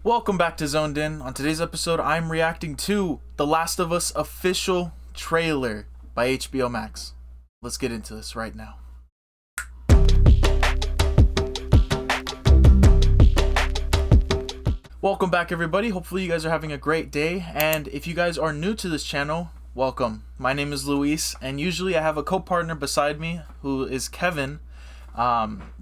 Welcome back to Zoned In. On today's episode, I'm reacting to The Last of Us official trailer by HBO Max. Let's get into this right now. Welcome back, everybody. Hopefully you guys are having a great day, and if you guys are new to this channel, welcome. My name is Luis, and usually I have a co-partner beside me who is Kevin.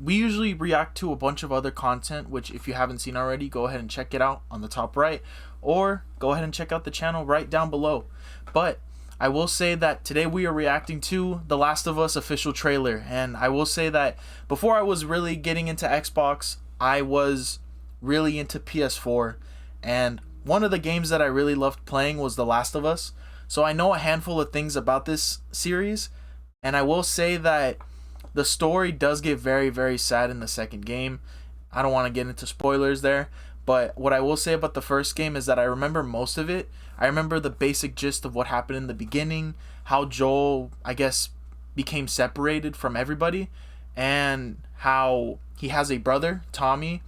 We usually react to a bunch of other content, which if you haven't seen already, go ahead and check it out on the top right, or go ahead and check out the channel right down below. But I will say that today we are reacting to The Last of Us official trailer, and I will say that before I was really getting into Xbox, I was really into PS4, and one of the games that I really loved playing was The Last of Us, so I know a handful of things about this series, and I will say that the story does get very, very sad in the second game. I don't want to get into spoilers there, but what I will say about the first game is that I remember most of it. I remember the basic gist of what happened in the beginning, how Joel, I guess, became separated from everybody, and how he has a brother, Tommy.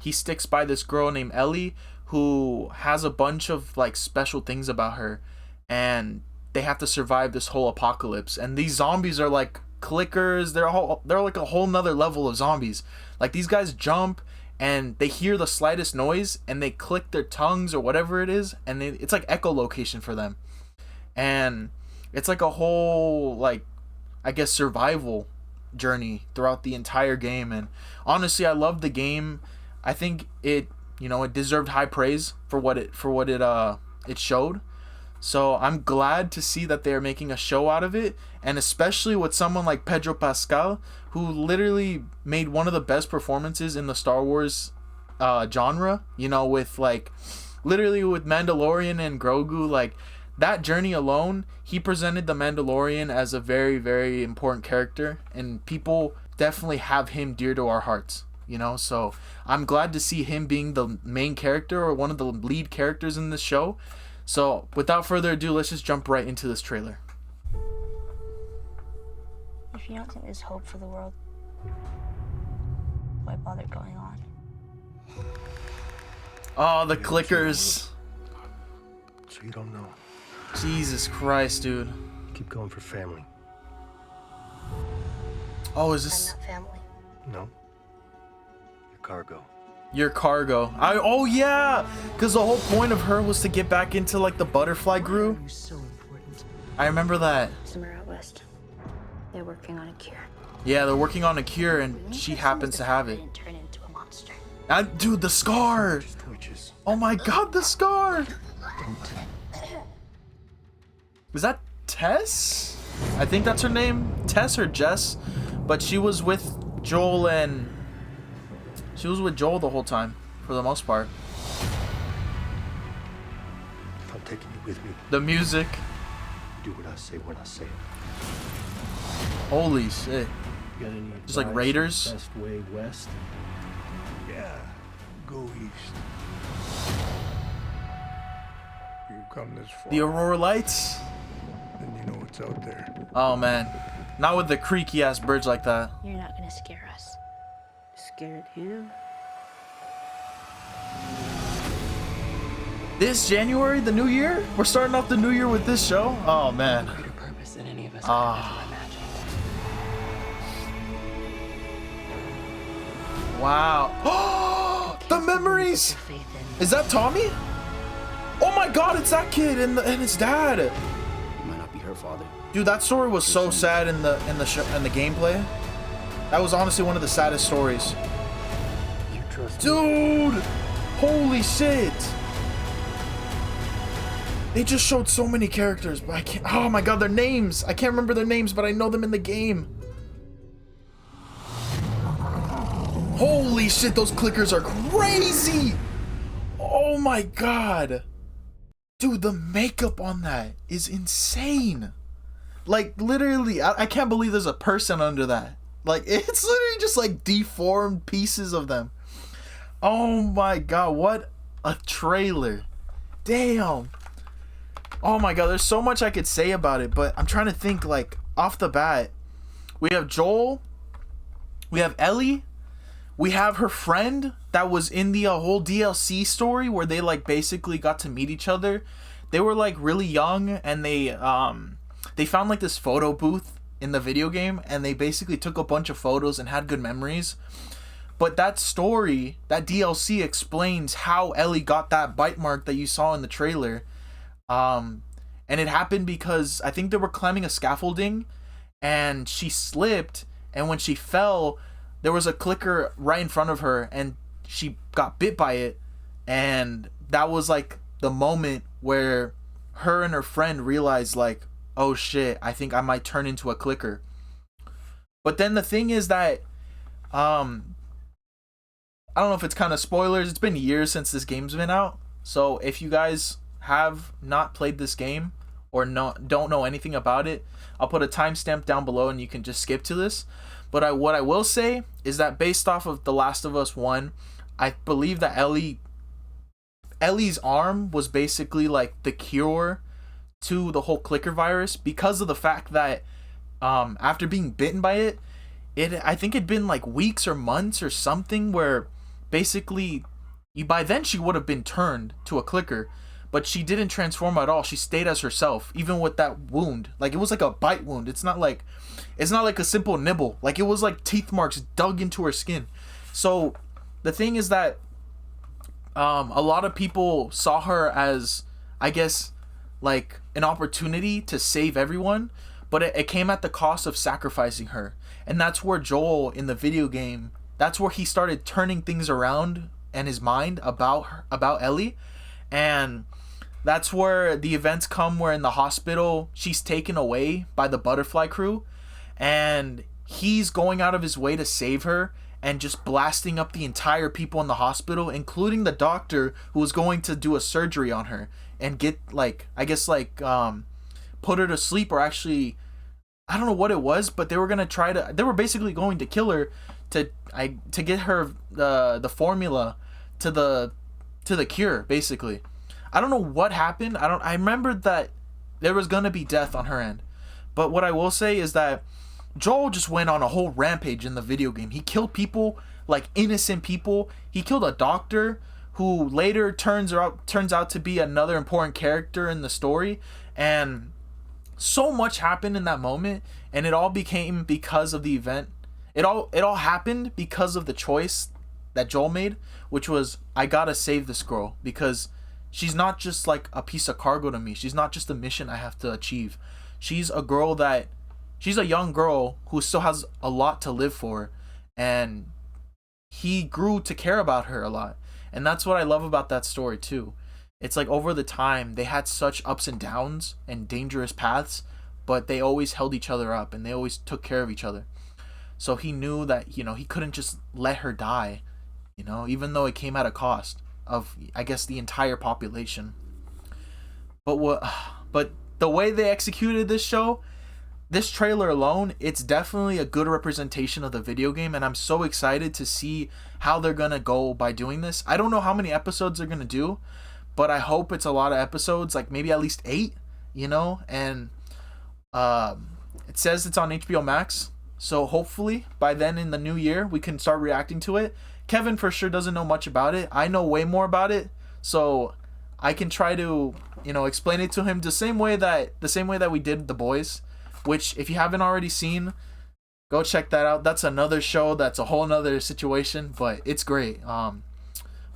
He sticks by this girl named Ellie, who has a bunch of like special things about her, and they have to survive this whole apocalypse. And these zombies are like clickers. They're like a whole nother level of zombies. Like, these guys jump and they hear the slightest noise and they click their tongues or whatever it is, and it's like echolocation for them, and it's like a whole, like, I guess, survival journey throughout the entire game. And honestly, I loved the game. I think it deserved high praise for what it showed. So I'm glad to see that they're making a show out of it, and especially with someone like Pedro Pascal, who literally made one of the best performances in the Star Wars genre, with like literally with Mandalorian and Grogu. Like, that journey alone, he presented the Mandalorian as a very, very important character, and people definitely have him dear to our hearts, so I'm glad to see him being the main character or one of the lead characters in this show. So, without further ado, let's just jump right into this trailer. If you don't think there's hope for the world, why bother going on? Oh, the clickers. So you don't know. Jesus Christ, dude. Keep going for family. Oh, is this... I'm not family. No. Your cargo. Your cargo. Oh yeah, because the whole point of her was to get back into like the butterfly group. So important. I remember that. Somewhere out west, they're working on a cure. Yeah, they're working on a cure, and she happens to have it. And turn into a monster. Dude, the scar. Oh my God, the scar. Is that Tess? I think that's her name, Tess or Jess, but she was with Joel and. She was with Joel the whole time, for the most part. I'm taking you with me. The music. Do what I say when I say it. Holy shit. You got any Just like Raiders. Best way west? Yeah, go east. You come this far, The Aurora Lights. then you know what's out there. Oh man. Not with the creaky ass bridge like that. You're not gonna scare us. Scared him? This January, the new year? We're starting off the new year with this show? Oh man. Greater purpose than any of us could ever imagine. Wow. The memories! Faith in Is that Tommy? Oh my God, it's that kid and his dad. You might not be her father. Dude, that story was so sad in the gameplay. That was honestly one of the saddest stories. You trust me? Dude! Holy shit! They just showed so many characters, but I can't. Oh my God, their names! I can't remember their names, but I know them in the game. Holy shit, those clickers are crazy! Oh my God! Dude, the makeup on that is insane. Like, literally, I can't believe there's a person under that. Like, it's literally just like deformed pieces of them. Oh my God, what a trailer. Damn. Oh my God, there's so much I could say about it, but I'm trying to think, like, off the bat. We have Joel, we have Ellie, We have her friend that was in the whole DLC story where they like basically got to meet each other. They were like really young, and they found like this photo booth in the video game, and they basically took a bunch of photos and had good memories. But that story, that DLC explains how Ellie got that bite mark that you saw in the trailer. And it happened because I think they were climbing a scaffolding and she slipped, and when she fell, there was a clicker right in front of her and she got bit by it. And that was like the moment where her and her friend realized like, oh shit, I think I might turn into a clicker. But then the thing is that I don't know if it's kind of spoilers. It's been years since this game's been out. So if you guys have not played this game or don't know anything about it, I'll put a timestamp down below and you can just skip to this. But what I will say is that based off of The Last of Us 1, I believe that Ellie's arm was basically like the cure to the whole clicker virus, because of the fact that after being bitten by it, I think it'd been like weeks or months or something where basically by then she would have been turned to a clicker, but she didn't transform at all. She stayed as herself, even with that wound. Like, it was like a bite wound. It's not like a simple nibble. Like, it was like teeth marks dug into her skin. So the thing is that a lot of people saw her as, I guess, like an opportunity to save everyone, but it came at the cost of sacrificing her. And that's where Joel in the video game, that's where he started turning things around in his mind about Ellie. And that's where the events come where in the hospital she's taken away by the butterfly crew, and he's going out of his way to save her and just blasting up the entire people in the hospital, including the doctor who was going to do a surgery on her and get like, I guess like put her to sleep, or actually I don't know what it was, but they were basically going to kill her to get her the formula to the cure, basically. I don't know what happened. I remembered that there was gonna be death on her end. But what I will say is that Joel just went on a whole rampage in the video game. He killed people, like innocent people. He killed a doctor who later turns out to be another important character in the story. And so much happened in that moment, and it all became because of the event. It all happened because of the choice that Joel made, which was, I gotta save this girl, because she's not just like a piece of cargo to me. She's not just a mission I have to achieve. She's a young girl who still has a lot to live for, and he grew to care about her a lot. And that's what I love about that story too. It's like over the time they had such ups and downs and dangerous paths, but they always held each other up and they always took care of each other. So he knew that, you know, he couldn't just let her die, you know, even though it came at a cost of, I guess, the entire population. But the way they executed this show, this trailer alone, it's definitely a good representation of the video game, and I'm so excited to see how they're gonna go by doing this. I don't know how many episodes they're gonna do, but I hope it's a lot of episodes, like maybe at least 8, you know. And it says it's on HBO Max, so hopefully by then in the new year we can start reacting to it. Kevin for sure doesn't know much about it. I know way more about it, so I can try to, you know, explain it to him the same way that we did The Boys, which if you haven't already seen, go check that out. That's another show, that's a whole nother situation, but it's great. But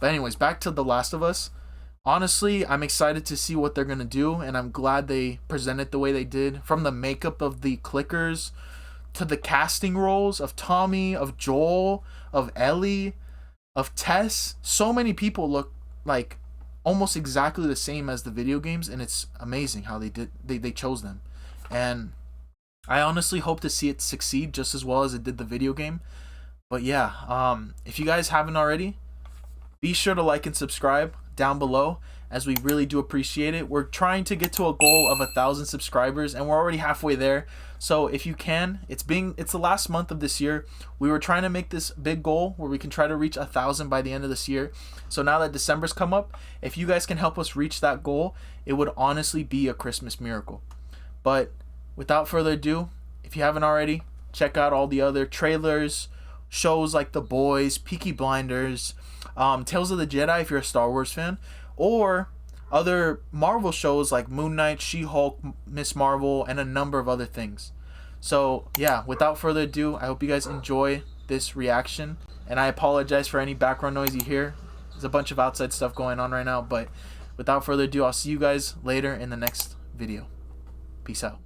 anyways, back to The Last of Us. Honestly, I'm excited to see what they're gonna do, and I'm glad they presented the way they did, from the makeup of the clickers to the casting roles of Tommy, of Joel, of Ellie, of Tess. So many people look like almost exactly the same as the video games, and it's amazing how they chose them. And I honestly hope to see it succeed just as well as it did the video game. But yeah, if you guys haven't already, be sure to like and subscribe down below, as we really do appreciate it. We're trying to get to a goal of 1,000 subscribers, and we're already halfway there. So if you can, it's the last month of this year. We were trying to make this big goal where we can try to reach 1,000 by the end of this year. So now that December's come up, if you guys can help us reach that goal, it would honestly be a Christmas miracle. But without further ado, if you haven't already, check out all the other trailers, shows like The Boys, Peaky Blinders, Tales of the Jedi if you're a Star Wars fan, or other Marvel shows like Moon Knight, She-Hulk, Miss Marvel, and a number of other things. So yeah, without further ado, I hope you guys enjoy this reaction, and I apologize for any background noise you hear. There's a bunch of outside stuff going on right now, but without further ado, I'll see you guys later in the next video. Peace out.